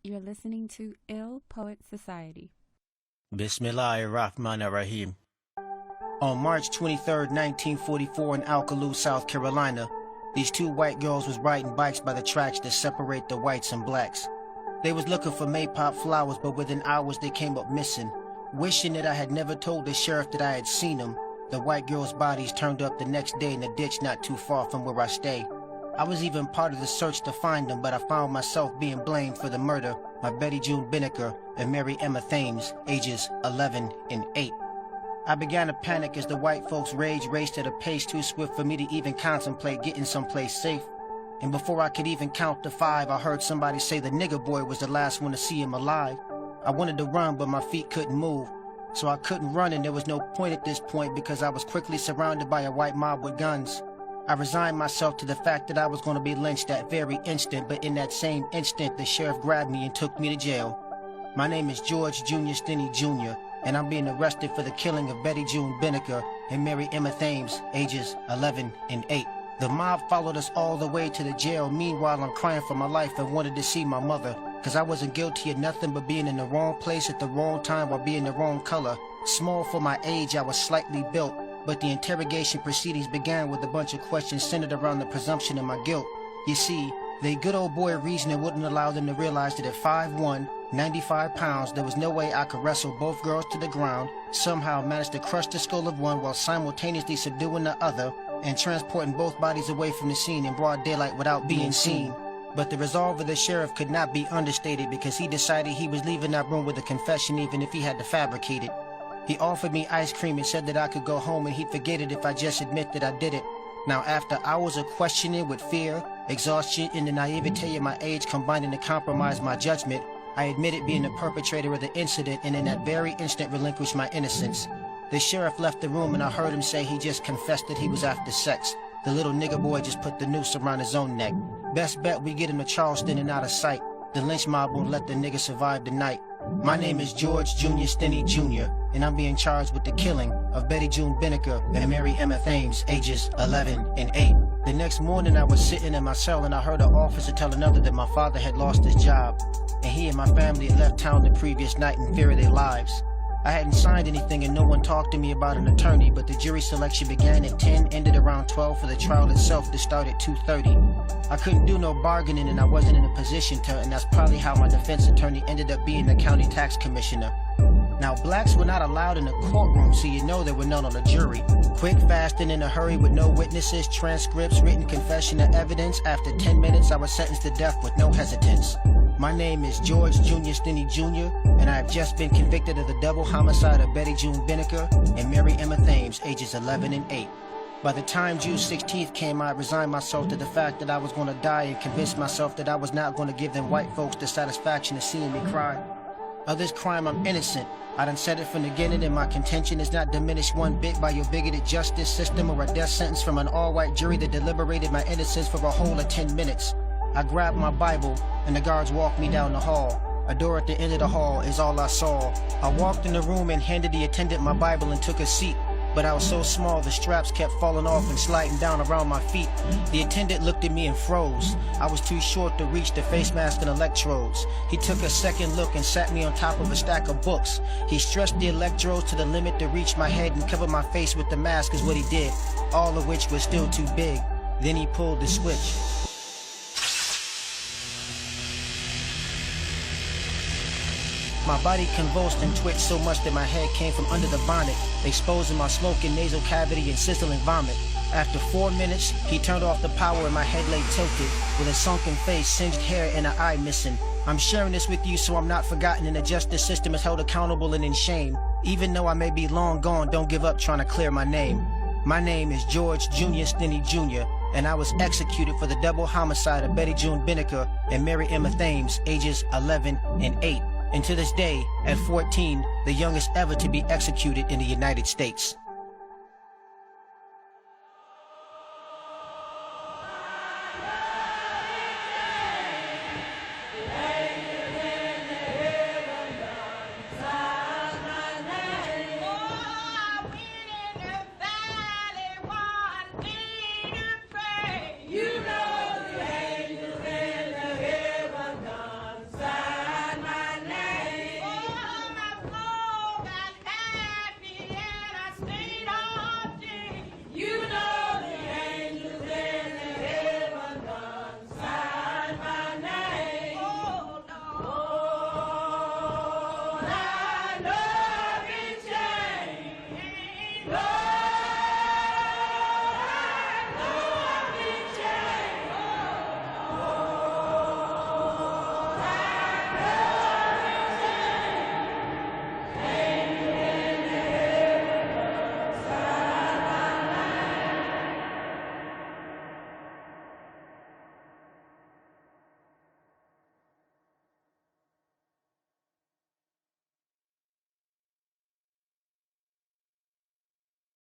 You're listening to Ill Poet Society. Bismillahirrahmanirrahim. On March 23, 1944 in Alcaloo, South Carolina, these two white girls was riding bikes by the tracks that separate the whites and blacks. They was looking for maypop flowers, but within hours they came up missing. Wishing that I had never told the sheriff that I had seen them, the white girls' bodies turned up the next day in a ditch not too far from where I stay. I was even part of the search to find them, but I found myself being blamed for the murder of Betty June Binnicker and Mary Emma Thames, ages 11 and 8. I began to panic as the white folks' rage raced at a pace too swift for me to even contemplate getting someplace safe. And before I could even count to 5, I heard somebody say the nigger boy was the last one to see him alive. I wanted to run, but my feet couldn't move. So I couldn't run, and there was no point at this point because I was quickly surrounded by a white mob with guns. I resigned myself to the fact that I was going to be lynched that very instant, but in that same instant, the sheriff grabbed me and took me to jail. My name is Junius Stinney Jr., and I'm being arrested for the killing of Betty June Binnicker and Mary Emma Thames, ages 11 and 8. The mob followed us all the way to the jail. Meanwhile, I'm crying for my life and wanted to see my mother, because I wasn't guilty of nothing but being in the wrong place at the wrong time while being the wrong color. Small for my age, I was slightly built, but the interrogation proceedings began with a bunch of questions centered around the presumption of my guilt. You see, the good old boy reasoning wouldn't allow them to realize that at 5'1", 95 pounds, there was no way I could wrestle both girls to the ground, somehow manage to crush the skull of one while simultaneously subduing the other, and transporting both bodies away from the scene in broad daylight without being seen. But the resolve of the sheriff could not be understated because he decided he was leaving that room with a confession even if he had to fabricate it. He offered me ice cream and said that I could go home and he'd forget it if I just admit that I did it. Now, after hours of questioning with fear, exhaustion, and the naivete of my age combining to compromise my judgment, I admitted being the perpetrator of the incident and in that very instant relinquished my innocence. The sheriff left the room and I heard him say he just confessed that he was after sex. The little nigger boy just put the noose around his own neck. Best bet we get him to Charleston and out of sight. The lynch mob won't let the nigger survive the night. My name is Junius Stinney Jr., and I'm being charged with the killing of Betty June Binnicker and Mary Emma Thames, ages 11 and 8. The next morning I was sitting in my cell and I heard an officer tell another that my father had lost his job, and he and my family had left town the previous night in fear of their lives. I hadn't signed anything and no one talked to me about an attorney, but the jury selection began at 10, ended around 12 for the trial itself to start at 2:30. I couldn't do no bargaining and I wasn't in a position to, and that's probably how my defense attorney ended up being the county tax commissioner. Now, blacks were not allowed in the courtroom, so you know there were none on the jury. Quick, fast, and in a hurry with no witnesses, transcripts, written confession, or evidence. After 10 minutes, I was sentenced to death with no hesitance. My name is Junius Stinney Jr., and I have just been convicted of the double homicide of Betty June Binnicker and Mary Emma Thames, ages 11 and 8. By the time June 16th came, I resigned myself to the fact that I was going to die and convinced myself that I was not going to give them white folks the satisfaction of seeing me cry. Of this crime, I'm innocent. I done said it from the beginning, and my contention is not diminished one bit by your bigoted justice system or a death sentence from an all-white jury that deliberated my innocence for a whole of 10 minutes. I grabbed my Bible, and the guards walked me down the hall. A door at the end of the hall is all I saw. I walked in the room and handed the attendant my Bible and took a seat. But I was so small, the straps kept falling off and sliding down around my feet. The attendant looked at me and froze. I was too short to reach the face mask and electrodes. He took a second look and sat me on top of a stack of books. He stretched the electrodes to the limit to reach my head and cover my face with the mask is what he did, all of which was still too big. Then he pulled the switch. My body convulsed and twitched so much that my head came from under the bonnet, exposing my smoking nasal cavity and sizzling vomit. After 4 minutes, he turned off the power and my head lay tilted, with a sunken face, singed hair, and an eye missing. I'm sharing this with you so I'm not forgotten and the justice system is held accountable and in shame. Even though I may be long gone, don't give up trying to clear my name. My name is Junius Stinney Jr., and I was executed for the double homicide of Betty June Binnicker and Mary Emma Thames, ages 11 and 8. And to this day, at 14, the youngest ever to be executed in the United States.